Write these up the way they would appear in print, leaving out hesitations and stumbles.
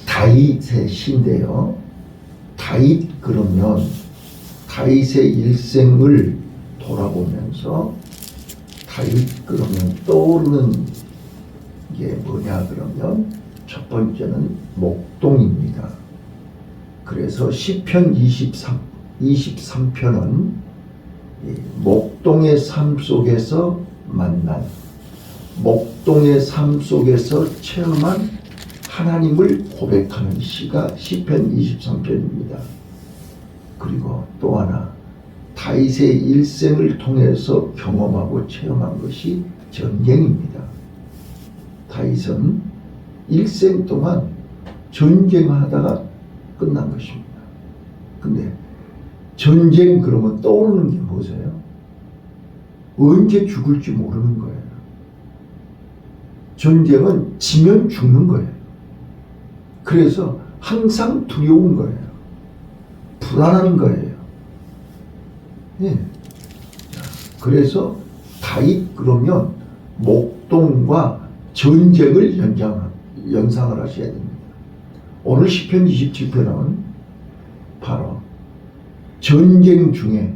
다윗의 시인데요. 다윗 그러면 다윗의 일생을 돌아보면서 다윗 그러면 떠오르는 게 뭐냐 그러면 첫 번째는 목동입니다. 그래서 시편 23편은 목동의 삶 속에서 만난, 목동의 삶 속에서 체험한 하나님을 고백하는 시가 시편 23편입니다. 그리고 또 하나 다윗의 일생을 통해서 경험하고 체험한 것이 전쟁입니다. 다윗은 일생 동안 전쟁하다가 끝난 것입니다. 근데 전쟁 그러면 떠오르는 게 뭐세요? 언제 죽을지 모르는 거예요. 전쟁은 지면 죽는 거예요. 그래서 항상 두려운 거예요. 불안한 거예요. 네. 그래서 다윗 그러면 목동과 전쟁을 연상을 하셔야 됩니다. 오늘 시편 27편은 바로 전쟁 중에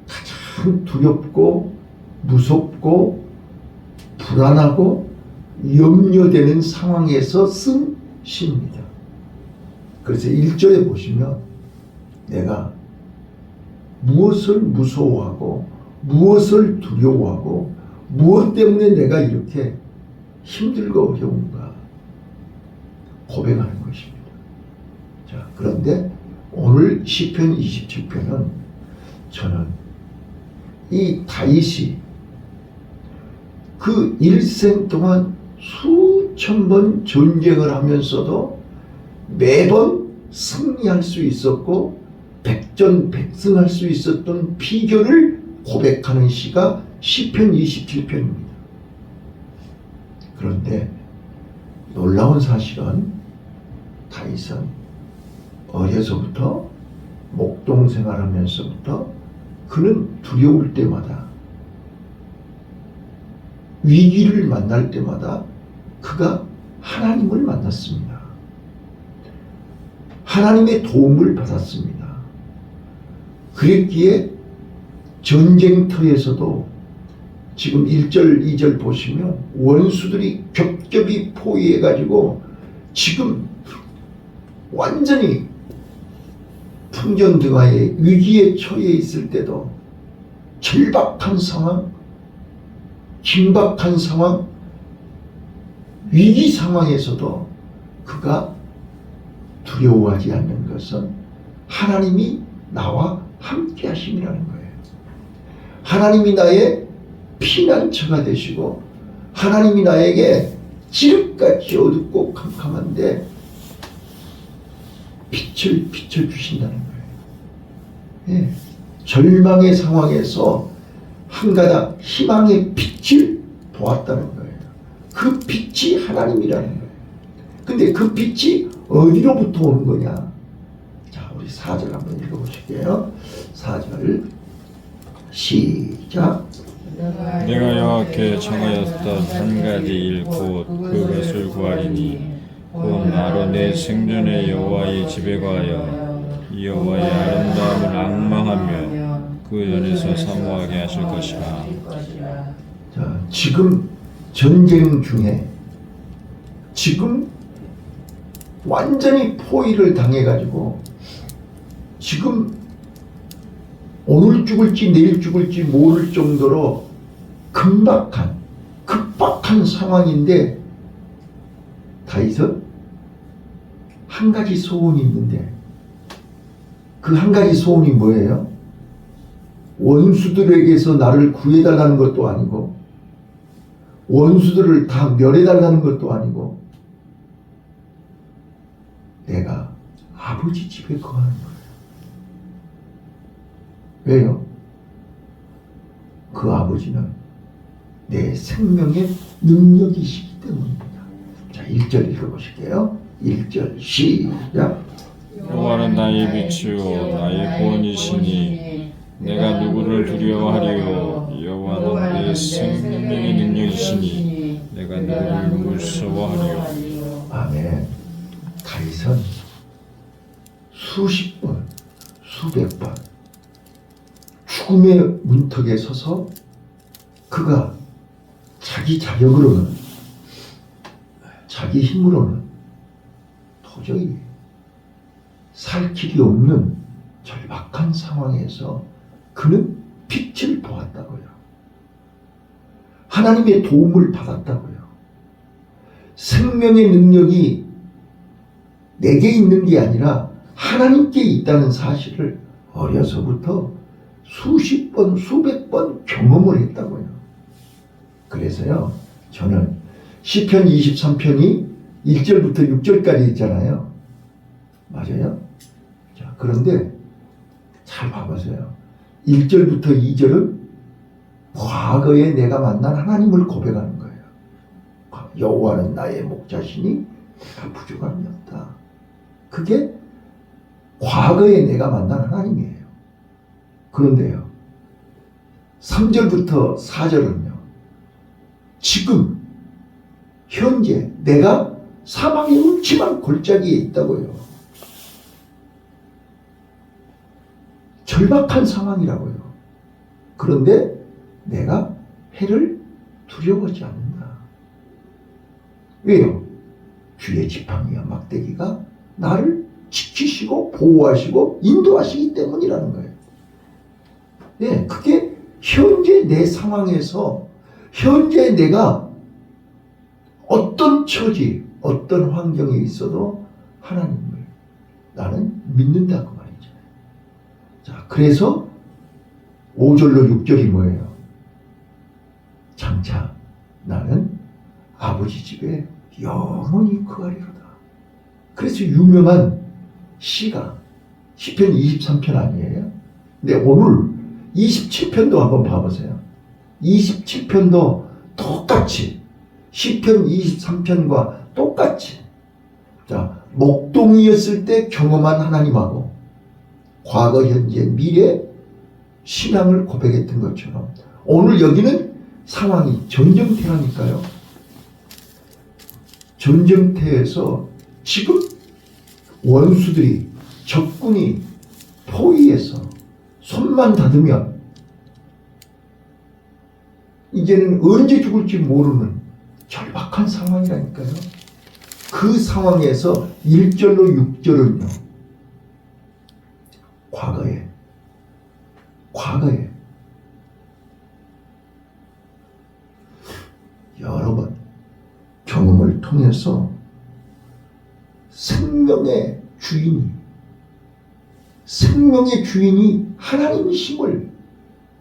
가장 두렵고 무섭고 불안하고 염려되는 상황에서 쓴 시입니다. 그래서 1절에 보시면 내가 무엇을 무서워하고 무엇을 두려워하고 무엇 때문에 내가 이렇게 힘들고 어려운가 고백하는 것입니다. 자, 그런데 오늘 시편 27편은 저는 이 다윗이 그 일생 동안 수천 번 전쟁을 하면서도 매번 승리할 수 있었고 백전백승할 수 있었던 비결을 고백하는 시가 시편 27편입니다. 그런데 놀라운 사실은 다윗은 어려서부터 목동 생활하면서부터 그는 두려울 때마다 위기를 만날 때마다 그가 하나님을 만났습니다. 하나님의 도움을 받았습니다. 그랬기에 전쟁터에서도 지금 1절, 2절 보시면 원수들이 겹겹이 포위해가지고 지금 완전히 풍전등화의 위기에 처해 있을 때도 절박한 상황, 긴박한 상황, 위기 상황에서도 그가 두려워하지 않는 것은 하나님이 나와 함께 하심이라는 거예요. 하나님이 나의 피난처가 되시고 하나님이 나에게 지륵같이 어둡고 캄캄한데 빛을 비춰주신다는 거예요. 예. 절망의 상황에서 한 가닥 희망의 빛을 보았다는 거예요. 그 빛이 하나님이라는 거예요. 근데 그 빛이 어디로부터 오는 거냐? 자, 우리 4절 한번 읽어보실게요. 4절 시작. 내가 여호와께 청하였던 한 가지 일 곧 그것을 구하리니 곧 나로 내 생전에 여호와의 집에 가하여 여호와의 아름다움을 앙망하며 그 전에서 사모하게 하실 것이라. 자, 지금 전쟁 중에 지금 완전히 포위를 당해가지고 지금 오늘 죽을지 내일 죽을지 모를 정도로 급박한 상황인데 다윗은 한 가지 소원이 있는데 그 한 가지 소원이 뭐예요? 원수들에게서 나를 구해달라는 것도 아니고 원수들을 다 멸해달라는 것도 아니고 내가 아버지 집에 거하는 거예요. 왜요? 그 아버지는 내 생명의 능력이시기 때문입니다. 자, 1절 읽어보실게요. 1절 시작. 여호와는 나의 빛이요 나의 구원이시니 내가 누구를 두려워하리요. 여호와는 내 생명의 능력이시니 내가 누구를 무서워하리요. 아멘. 수십 번, 수백 번 죽음의 문턱에 서서 그가 자기 자력으로는, 자기 힘으로는 도저히 살 길이 없는 절박한 상황에서 그는 빛을 보았다고요. 하나님의 도움을 받았다고요. 생명의 능력이 내게 있는 게 아니라 하나님께 있다는 사실을 어려서부터 수십 번, 수백 번 경험을 했다고요. 그래서요, 저는 시편 23편이 1절부터 6절까지 있잖아요. 맞아요? 자, 그런데 잘 봐보세요. 1절부터 2절은 과거에 내가 만난 하나님을 고백하는 거예요. 여호와는 나의 목자시니 내가 부족함이 없다. 그게 과거에 내가 만난 하나님이에요. 그런데요, 3절부터 4절은요, 지금 현재 내가 사망의 음침한 골짜기에 있다고요. 절박한 상황이라고요. 그런데 내가 해를 두려워하지 않는다. 왜요? 주의 지팡이와 막대기가 나를 지키시고 보호하시고 인도하시기 때문이라는 거예요. 네, 그게 현재 내 상황에서 현재 내가 어떤 처지, 어떤 환경에 있어도 하나님을 나는 믿는다 그 말이잖아요. 자, 그래서 5절로 6절이 뭐예요? 장차 나는 아버지 집에 영원히 거하리로다. 그래서 유명한 시가 시편 23편 아니에요? 근데 오늘 27편도 한번 봐보세요. 27편도 똑같이 시편 23편과 똑같이, 자, 목동이었을 때 경험한 하나님하고 과거, 현재, 미래 신앙을 고백했던 것처럼 오늘 여기는 상황이 전쟁터라니까요. 전쟁터에서 지금 원수들이, 적군이 포위해서 손만 닫으면 이제는 언제 죽을지 모르는 절박한 상황이라니까요. 그 상황에서 1절로 6절은요, 과거에 여러 번 경험을 통해서 생명의 주인이 하나님이심을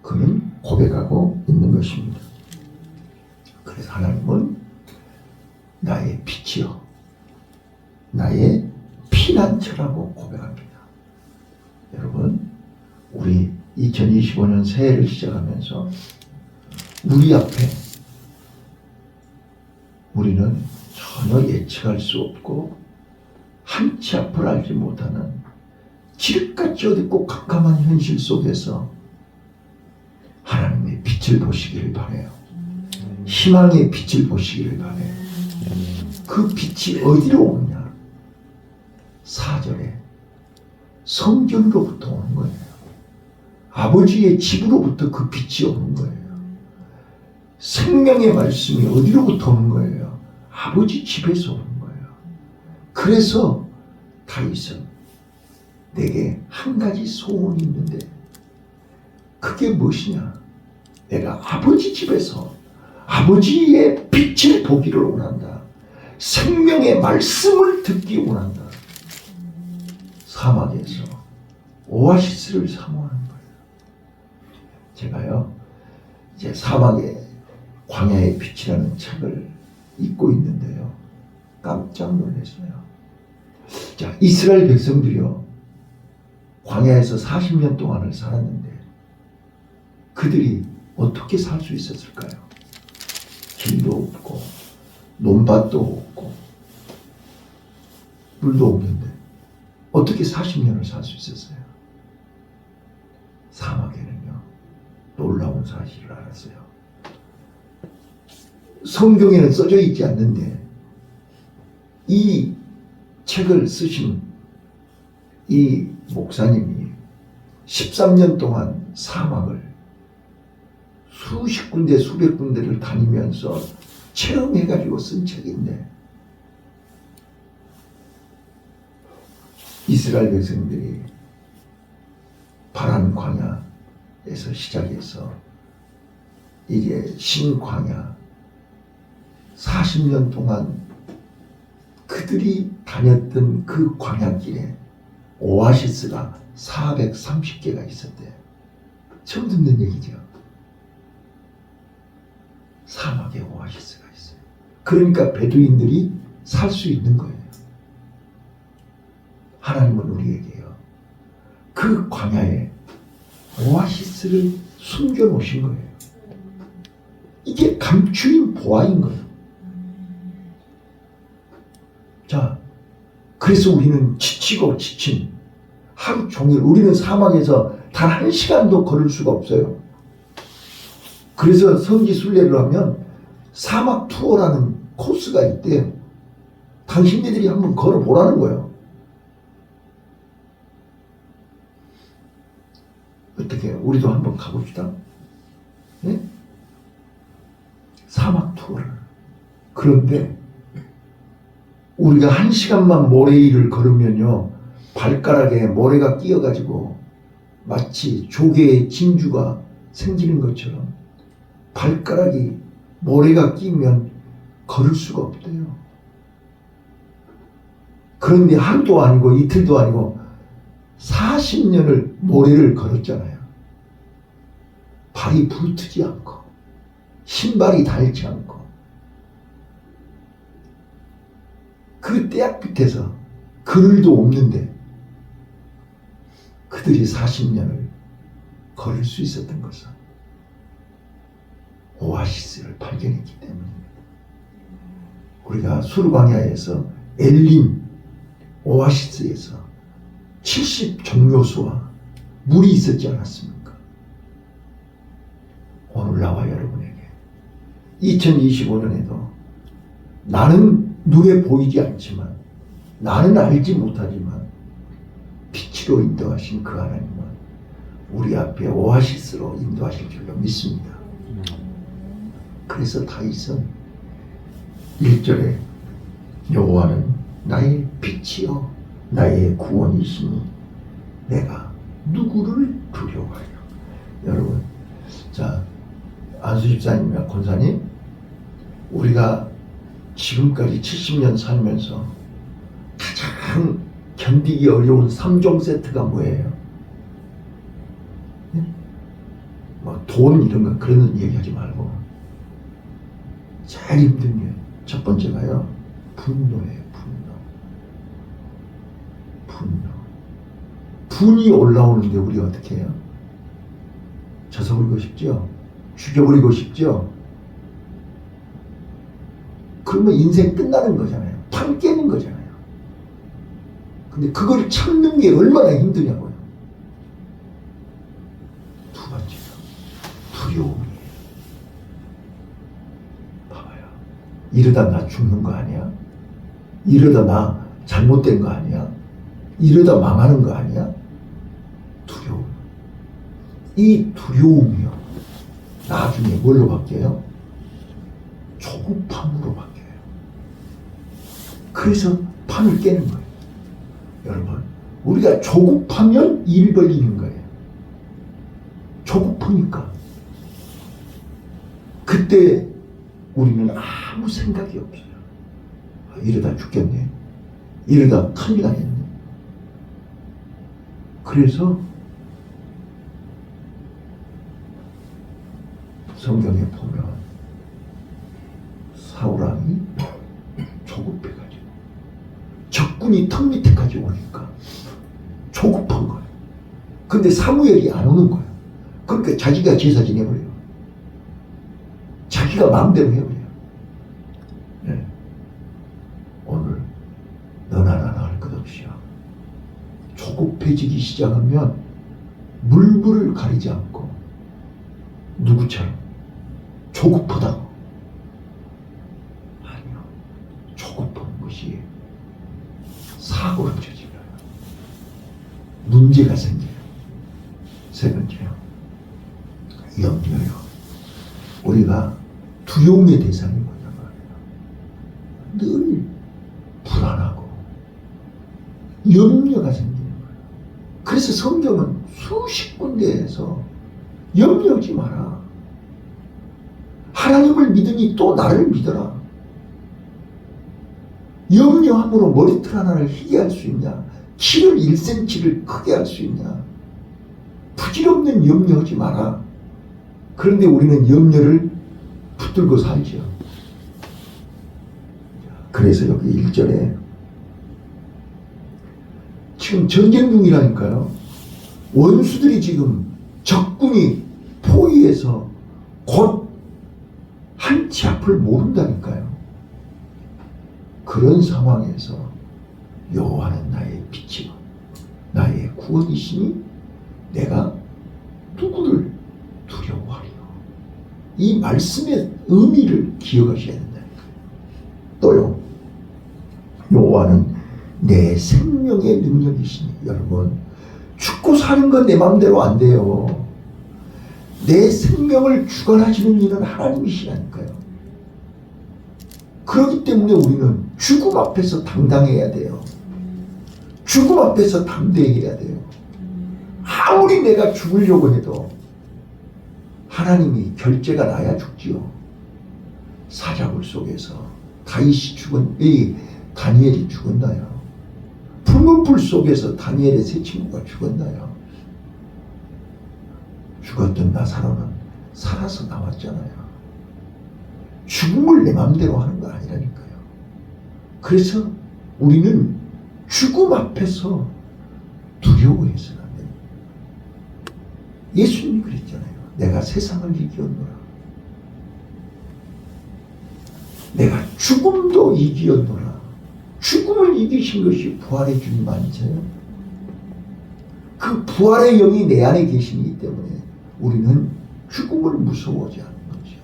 그는 고백하고 있는 것입니다. 그래서 하나님은 나의 빛이요, 나의 피난처라고 고백합니다. 여러분, 우리 2025년 새해를 시작하면서 우리 앞에 우리는 전혀 예측할 수 없고 한치 앞을 알지 못하는 칠흑같이 어둡고 캄캄한 현실 속에서 하나님의 빛을 보시기를 바라요. 희망의 빛을 보시기를 바라요. 그 빛이 어디로 오느냐? 4절에 성전으로부터 오는 거예요. 아버지의 집으로부터 그 빛이 오는 거예요. 생명의 말씀이 어디로부터 오는 거예요? 아버지 집에서 오는 거예요. 그래서 다윗은 내게 한 가지 소원이 있는데 그게 무엇이냐? 내가 아버지 집에서 아버지의 빛을 보기를 원한다. 생명의 말씀을 듣기 원한다. 사막에서 오아시스를 사모하는 거예요. 제가요, 이제 사막의 광야의 빛이라는 책을 읽고 있는데요, 깜짝 놀랐어요. 자, 이스라엘 백성들이요, 광야에서 40년 동안을 살았는데 그들이 어떻게 살 수 있었을까요? 길도 없고 논밭도 없고 물도 없는데 어떻게 40년을 살 수 있었어요? 사막에는요, 놀라운 사실을 알았어요. 성경에는 써져 있지 않는데 이 책을 쓰신 이 목사님이 13년 동안 사막을 수십 군데 수백 군데를 다니면서 체험해가지고 쓴 책인데, 이스라엘 백성들이 파란 광야에서 시작해서 이게 신광야, 40년 동안 그들이 다녔던 그 광야길에 오아시스가 430개가 있었대요. 처음 듣는 얘기죠. 사막에 오아시스가 있어요. 그러니까 베두인들이 살 수 있는 거예요. 하나님은 우리에게요, 그 광야에 오아시스를 숨겨놓으신 거예요. 이게 감추인 보화인 거예요. 자, 그래서 우리는 지치고 지친 하루 종일, 우리는 사막에서 단 1시간도 걸을 수가 없어요. 그래서 성지 순례를 하면 사막 투어라는 코스가 있대요. 당신네들이 한번 걸어보라는 거예요. 어떻게 우리도 한번 가봅시다. 네? 사막 투어를. 그런데 우리가 1시간만 모래 위를 걸으면요, 발가락에 모래가 끼어가지고 마치 조개의 진주가 생기는 것처럼 발가락이 모래가 끼면 걸을 수가 없대요. 그런데 하루도 아니고 이틀도 아니고 40년을 모래를 걸었잖아요. 발이 부르트지 않고 신발이 닳지 않고, 그 떼약 밑에서 그늘도 없는데 그들이 40년을 걸을 수 있었던 것은 오아시스를 발견했기 때문입니다. 우리가 수르광야에서 엘림 오아시스에서 70정요수와 물이 있었지 않았습니까? 오늘 나와 여러분에게 2025년에도 나는 눈에 보이지 않지만, 나는 알지 못하지만 빛으로 인도하신 그 하나님은 우리 앞에 오아시스로 인도하실 줄로 믿습니다. 그래서 다윗은 1절에 여호와는 나의 빛이요 나의 구원이시니 내가 누구를 두려워하려. 여러분, 자, 안수 집사님이나 권사님, 우리가 지금까지 70년 살면서 가장 견디기 어려운 3종 세트가 뭐예요? 네? 뭐 돈 이런 거 그런 얘기하지 말고 제일 힘든 게 첫 번째가요, 분노예요. 분이 올라오는데 우리가 어떻게 해요? 져서버리고 싶죠? 죽여버리고 싶죠? 그러면 인생 끝나는 거잖아요. 판 깨는 거잖아요. 근데 그걸 참는 게 얼마나 힘드냐고요. 두 번째가 두려움이에요. 봐봐요. 이러다 나 죽는 거 아니야? 이러다 나 잘못된 거 아니야? 이러다 망하는 거 아니야? 두려움. 이 두려움이요, 나중에 뭘로 바뀌어요? 조급함으로 바뀌어요. 그래서 판을 깨는 거예요. 여러분, 우리가 조급하면 일 벌리는 거예요. 조급하니까. 그때 우리는 아무 생각이 없어요. 이러다 죽겠네. 이러다 큰일 나겠네. 그래서 성경에 보면 사울왕이 조급해가지고 적군이 턱 밑에까지 오니까 조급한 거예요. 근데 사무엘이 안 오는 거예요. 그러니까 자기가 제사 지내버려요. 자기가 마음대로 해버려요. 네. 오늘 너나 나나 할 것 없이요, 조급해지기 시작하면 물불을 가리지 않고 누구처럼 조급하다고. 아니요, 조급한 것이 사고를 저질러요. 문제가 생겨요. 세 번째요. 염려요. 우리가 두려움의 대상이 뭐냐 말이에요. 늘 불안하고 염려가 생기는 거예요. 그래서 성경은 수십 군데에서 염려하지 마라. 하나님을 믿으니 또 나를 믿어라. 염려함으로 머리털 하나를 희게 할 수 있냐? 키를 1cm를 크게 할 수 있냐? 부질없는 염려하지 마라. 그런데 우리는 염려를 붙들고 살죠. 그래서 여기 1절에 지금 전쟁 중이라니까요. 원수들이 지금 적군이 포위해서 곧 한치 앞을 모른다니까요. 그런 상황에서 여호와는 나의 빛이고 나의 구원이시니 내가 누구를 두려워하리요. 이 말씀의 의미를 기억하셔야 된다니까요. 또요, 여호와는 내 생명의 능력이시니. 여러분, 죽고 사는 건 내 마음대로 안 돼요. 내 생명을 주관하시는 이는 하나님이시라니까요. 그렇기 때문에 우리는 죽음 앞에서 당당해야 돼요. 죽음 앞에서 담대해야 돼요. 아무리 내가 죽으려고 해도 하나님이 결제가 나야 죽지요. 사자굴 속에서 다니엘이 죽었나요? 붉은 불 속에서 다니엘의 세 친구가 죽었나요? 죽었던 나사로는 살아서 나왔잖아요. 죽음을 내 마음대로 하는 거 아니라니까요. 그래서 우리는 죽음 앞에서 두려워해서는 안 됩니다. 예수님이 그랬잖아요. 내가 세상을 이기었노라. 내가 죽음도 이기었노라. 죽음을 이기신 것이 부활의 주님 아니세요? 그 부활의 영이 내 안에 계시기 때문에 우리는 죽음을 무서워하지 않는 거죠.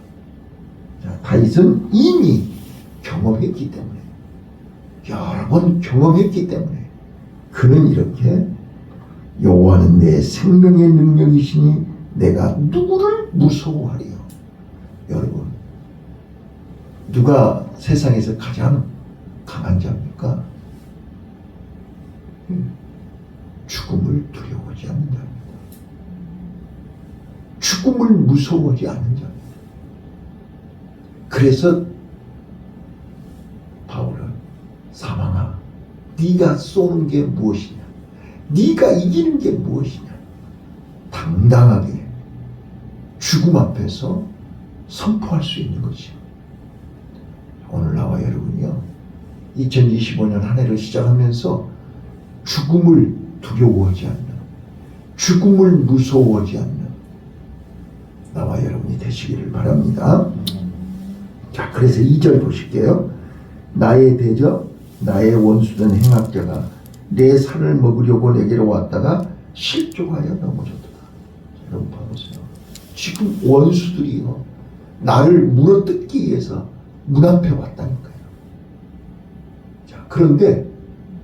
자, 다윗은 이미 경험했기 때문에, 여러 번 경험했기 때문에 그는 이렇게 여호와는 내 생명의 능력이시니 내가 누구를 무서워하리요. 여러분, 누가 세상에서 가장 강한 자입니까? 죽음을 두려워하지 않는 자입니다. 죽음을 무서워하지 않는 자입니다. 그래서 바울은 사망아, 네가 쏘는 게 무엇이냐? 네가 이기는 게 무엇이냐? 당당하게 죽음 앞에서 선포할 수 있는 것이요. 오늘 나와 여러분이요, 2025년 한 해를 시작하면서 죽음을 두려워하지 않는, 죽음을 무서워하지 않는 나와 여러분이 되시기를 바랍니다. 자, 그래서 2절 보실게요. 나의 대적, 나의 원수된 행악자가 내 살을 먹으려고 내게로 왔다가 실족하여 넘어졌다. 여러분 봐보세요. 지금 원수들이요, 나를 물어뜯기 위해서 문 앞에 왔다니까요. 자, 그런데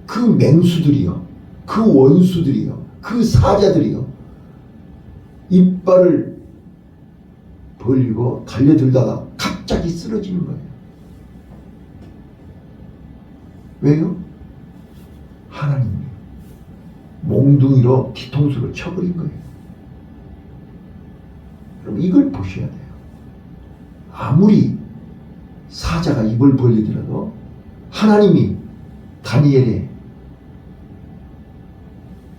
그 맹수들이요, 그 원수들이요, 그 사자들이요, 이빨을 벌리고 달려들다가 갑자기 쓰러지는 거예요. 왜요? 하나님이 몽둥이로 뒤통수를 쳐버린 거예요. 그럼 이걸 보셔야 돼요. 아무리 사자가 입을 벌리더라도 하나님이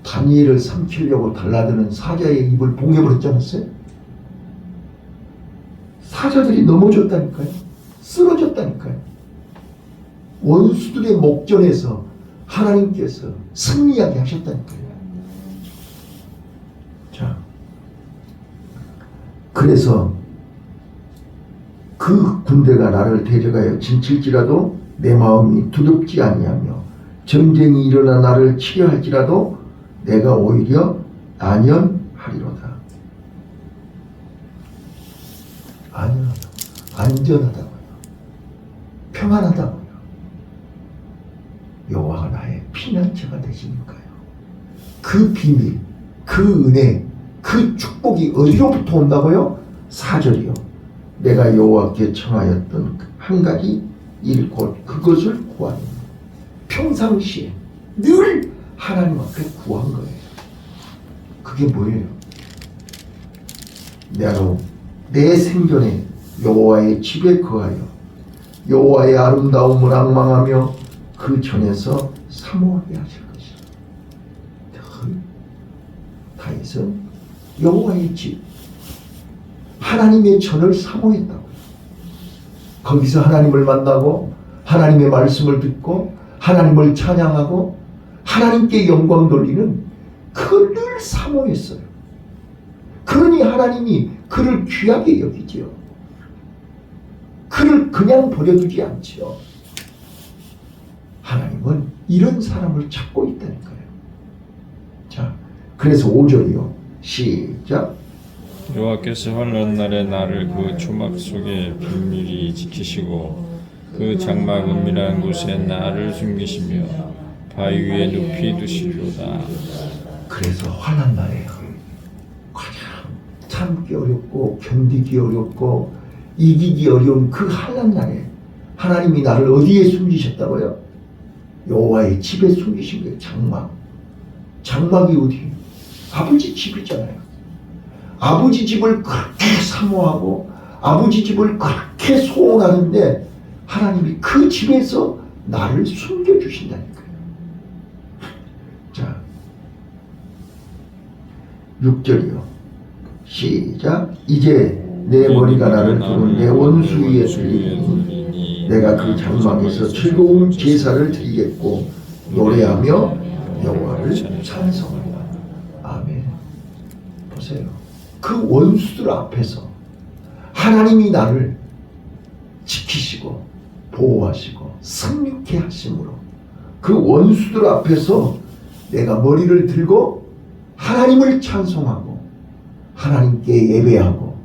다니엘을 삼키려고 달라드는 사자의 입을 봉해버렸지 않았어요? 사자들이 넘어졌다니까요. 쓰러졌다니까요. 원수들의 목전에서 하나님께서 승리하게 하셨다니까요. 자, 그래서 그 군대가 나를 대적하여 진칠지라도 내 마음이 두렵지 아니하며 전쟁이 일어나 나를 치려 할지라도 내가 오히려 안연하리로다. 안연하다, 안전하다고요. 평안하다고요. 여호와가 나의 피난처가 되시니까요. 그 비밀, 그 은혜, 그 축복이 어디로부터 온다고요? 4절이요. 내가 여호와께 청하였던 한 가지 일 곧 그것을 구하니. 평상시에 늘 하나님 앞에 구한 거예요. 그게 뭐예요? 나로 내 생전에 여호와의 집에 거하여 여호와의 아름다움을 앙망하며 그 전에서 사모하게 하실 것이라. 다윗은 여호와의 집, 하나님의 전을 사모했다고요. 거기서 하나님을 만나고 하나님의 말씀을 듣고 하나님을 찬양하고 하나님께 영광 돌리는 그걸 늘 사모했어요. 그러니 하나님이 그를 귀하게 여기지요. 그를 그냥 버려두지 않지요. 하나님은 이런 사람을 찾고 있다니까요. 자, 그래서 5절이요. 시작. 여호와께서 환난 날에 나를 그 초막 속에 비밀히 지키시고 그 장막 은밀한 곳에 나를 숨기시며 바위 위에 높이 두시리로다. 그래서 환난 날에 가장 참기 어렵고 견디기 어렵고 이기기 어려운 그 환난 날에 하나님이 나를 어디에 숨기셨다고요? 여호와의 집에 숨기신 거예요. 장막. 장막이 어디? 아버지 집이잖아요. 아버지 집을 그렇게 사모하고 아버지 집을 그렇게 소원하는데 하나님이 그 집에서 나를 숨겨주신다니까요. 자, 6절이요. 시작. 이제 내 머리가 나를 두른 내 원수 위에 들리니 내가 그 장막에서 즐거운 제사를 드리겠고 노래하며 여호와를 찬송하리라. 아멘. 보세요. 그 원수들 앞에서 하나님이 나를 지키시고 보호하시고 승리케 하심으로 그 원수들 앞에서 내가 머리를 들고 하나님을 찬송하고 하나님께 예배하고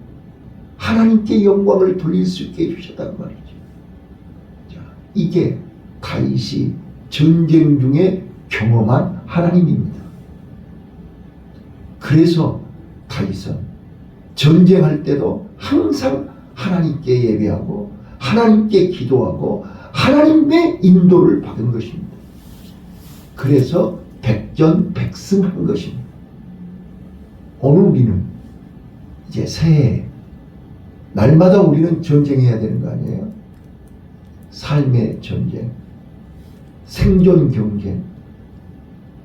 하나님께 영광을 돌릴 수 있게 해주셨단 말이죠. 자, 이게 다윗이 전쟁 중에 경험한 하나님입니다. 그래서 다윗은 전쟁할 때도 항상 하나님께 예배하고 하나님께 기도하고 하나님의 인도를 받은 것입니다. 그래서 백전백승한 것입니다. 오늘 우리는 이제 새해 날마다 우리는 전쟁해야 되는 거 아니에요? 삶의 전쟁, 생존 경쟁,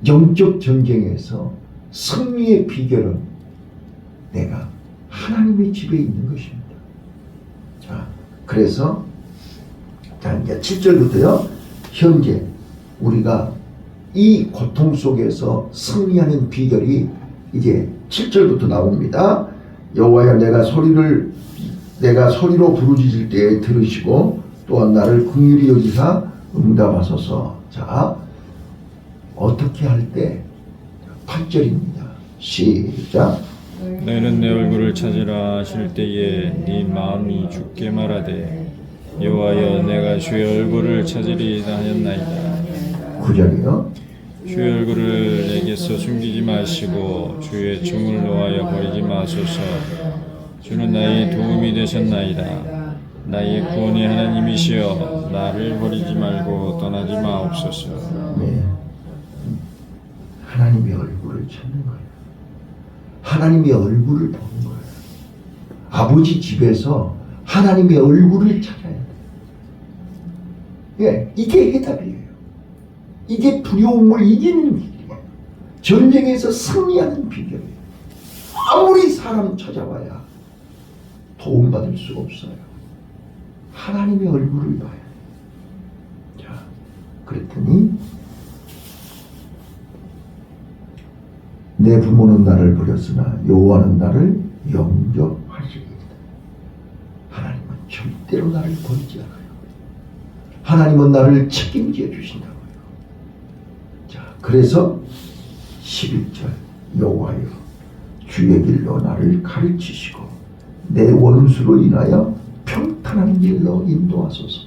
영적 전쟁에서 승리의 비결은 내가 하나님의 집에 있는 것입니다. 자, 그래서 자, 이제 7절부터요. 현재 우리가 이 고통 속에서 승리하는 비결이 이제 7절부터 나옵니다. 여호와여 내가 소리로 부르짖을 때에 들으시고 또한 나를 긍휼히 여기사 응답하소서. 자, 어떻게 할 때 8절입니다. 시작. 너희는 내 얼굴을 찾으라 하실 때에 네 마음이 죽게 말하되 여호와여 내가 주의 얼굴을 찾으리이다 하였나이다. 9절이요. 주의 얼굴을 내게서 숨기지 마시고 주의 종을 놓아여 버리지 마소서. 주는 나의 도움이 되셨나이다. 나의 구원의 하나님이시여 나를 버리지 말고 떠나지 마옵소서. 네. 하나님의 얼굴을 찾는 거예요. 하나님의 얼굴을 보는 거예요. 아버지 집에서 하나님의 얼굴을 찾아야 돼요. 예, 이게 해답이에요. 이게 두려움을 이기는 비결이에요. 전쟁에서 승리하는 비결이에요. 아무리 사람 찾아봐야 도움받을 수가 없어요. 하나님의 얼굴을 봐야 돼요. 자, 그랬더니 내 부모는 나를 버렸으나 여호와는 나를 영접하시리이다. 하나님은 절대로 나를 버리지 않아요. 하나님은 나를 책임져 주신다고요. 자, 그래서 11절 여호와여 주의 길로 나를 가르치시고 내 원수로 인하여 평탄한 길로 인도하소서.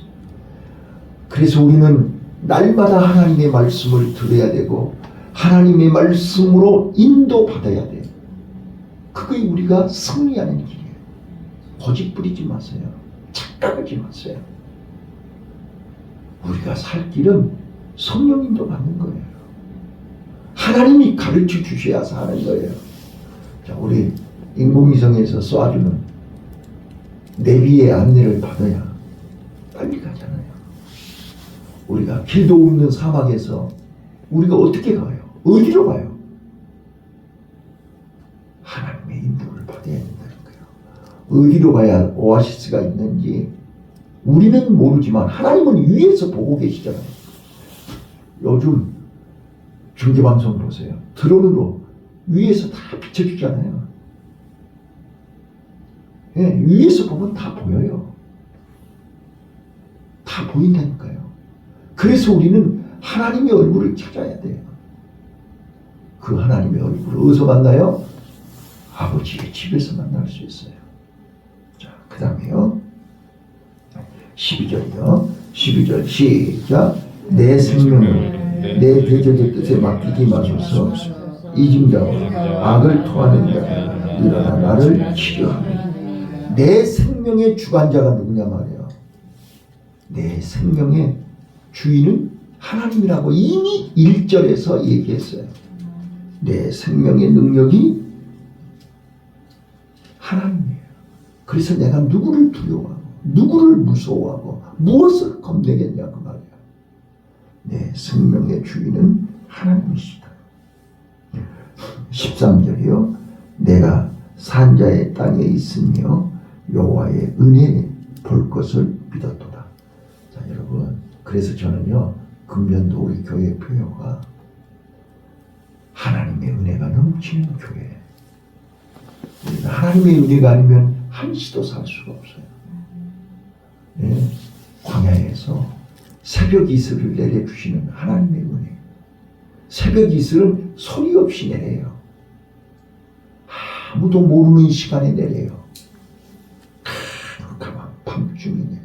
그래서 우리는 날마다 하나님의 말씀을 들어야 되고 하나님의 말씀으로 인도받아야 돼. 그게 우리가 승리하는 길이에요. 고집 부리지 마세요. 착각하지 마세요. 우리가 살 길은 성령 인도 받는 거예요. 하나님이 가르쳐 주셔야 사는 거예요. 자, 우리 인공위성에서 쏴주는 내비의 안내를 받아야 빨리 가잖아요. 우리가 길도 없는 사막에서 우리가 어떻게 가요? 어디로 가요? 하나님의 인도를 받아야 된다는 거예요. 어디로 가야 오아시스가 있는지 우리는 모르지만 하나님은 위에서 보고 계시잖아요. 요즘 중계방송 보세요. 드론으로 위에서 다 비춰주잖아요. 예, 위에서 보면 다 보여요. 다 보인다니까요. 그래서 우리는 하나님의 얼굴을 찾아야 돼요. 그 하나님의 얼굴을 어디서 만나요? 아버지의 집에서 만날 수 있어요. 자, 그 다음에요. 12절이요. 12절 시작. 내 생명을 내 대적의 뜻에 맡기지 마소서. 이중자와 악을 토하는 자가 일어나 나를 치료하니. 내 생명의 주관자가 누구냐 말이에요. 내 생명의 주인은 하나님이라고 이미 1절에서 얘기했어요. 내 생명의 능력이 하나님이에요. 그래서 내가 누구를 두려워하고 누구를 무서워하고 무엇을 겁내겠냐 그 말이에요. 내 생명의 주인은 하나님이시다. 13절이요. 내가 산자의 땅에 있으며 여호와의 은혜 볼 것을 믿었도다. 자, 여러분, 그래서 저는요, 금년도 우리 교회 표어가 하나님의 은혜가 넘치는 교회. 우리는 하나님의 은혜가 아니면 한시도 살 수가 없어요. 네, 광야에서 새벽 이슬을 내려주시는 하나님의 은혜. 새벽 이슬은 소리 없이 내려요. 아무도 모르는 시간에 내려요. 캄캄한 밤중에 내려요.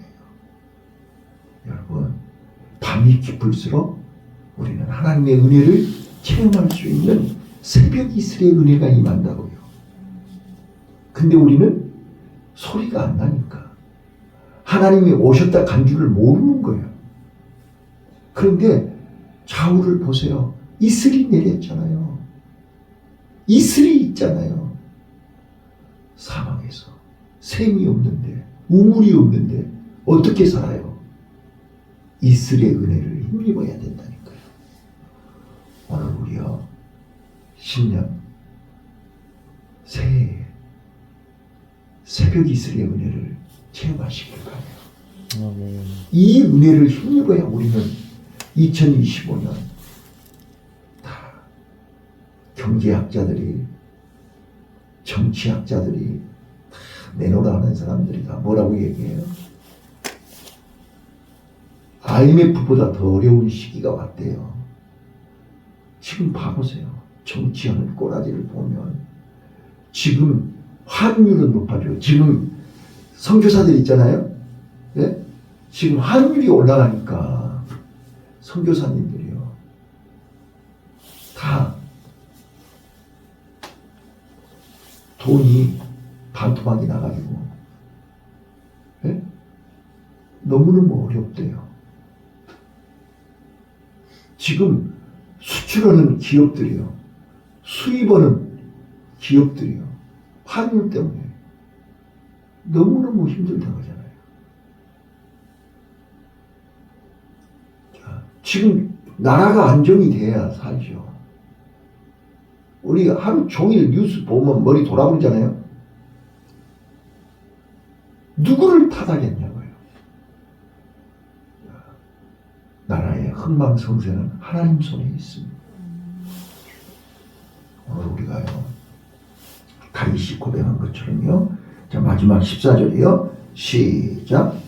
여러분, 밤이 깊을수록 우리는 하나님의 은혜를 체험할 수 있는 새벽 이슬의 은혜가 임한다고요. 근데 우리는 소리가 안 나니까 하나님이 오셨다 간 줄을 모르는 거예요. 그런데 좌우를 보세요. 이슬이 내렸잖아요. 이슬이 있잖아요. 사막에서 샘이 없는데, 우물이 없는데 어떻게 살아요? 이슬의 은혜를 힘입어야 된다니까요. 오늘 우리요, 신년 새해에 새벽 이슬의 은혜를 체험하시길 바라요. 아멘. 이 은혜를 힘입어야 우리는 2025년 다 경제학자들이, 정치학자들이 다 내놓으라 하는 사람들이 다 뭐라고 얘기해요? IMF보다 더 어려운 시기가 왔대요. 지금 봐보세요. 정치하는 꼬라지를 보면 지금 환율은 높아져요. 지금 선교사들 있잖아요. 예? 지금 환율이 올라가니까 선교사님들이요 다 돈이 반토막이 나가지고, 예? 너무너무 어렵대요. 지금 수출하는 기업들이요, 수입하는 기업들이요, 환율 때문에 너무너무 힘들다고 하잖아요. 자, 지금 나라가 안정이 돼야 살죠. 우리 하루 종일 뉴스 보면 머리 돌아버리잖아요. 누구를 탓하겠냐고요. 나라의 흥망성쇠는 하나님 손에 있습니다. 오늘 우리가요, 다윗이 고백한 것처럼요. 자, 마지막 14절이요. 시작.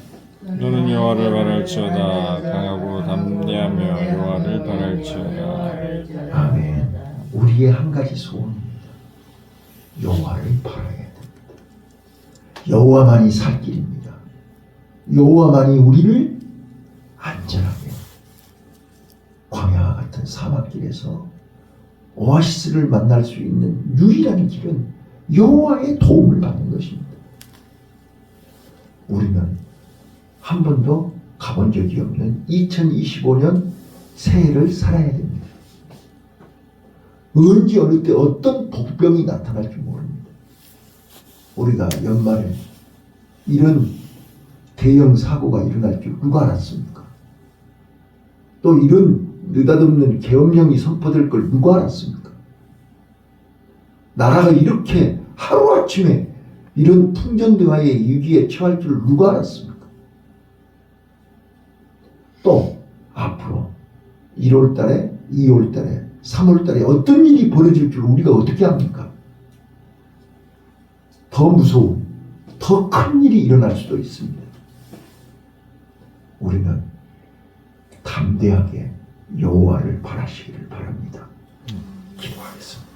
너는 여호와를 바랄지어다. 강하고 담대하며 여호와를 바랄지어다. 아멘. 우리의 한 가지 소원입니다. 여호와를 바라야 됩니다. 여호와만이 살 길입니다. 여호와만이 우리를 안전하게 광야와 같은 사막길에서 오아시스를 만날 수 있는 유일한 길은 여호와의 도움을 받는 것입니다. 우리는 한 번도 가본 적이 없는 2025년 새해를 살아야 됩니다. 언제 어느 때 어떤 복병이 나타날지 모릅니다. 우리가 연말에 이런 대형 사고가 일어날 줄 누가 알았습니까? 또 이런 느닷없는 계엄령이 선포될 걸 누가 알았습니까? 나라가 이렇게 하루아침에 이런 풍전등화의 위기에 처할 줄 누가 알았습니까? 또 앞으로 1월 달에, 2월 달에, 3월 달에 어떤 일이 벌어질 줄 우리가 어떻게 합니까? 더 무서운, 더 큰 일이 일어날 수도 있습니다. 우리는 담대하게 여호와를 바라시기를 바랍니다. 기도하겠습니다.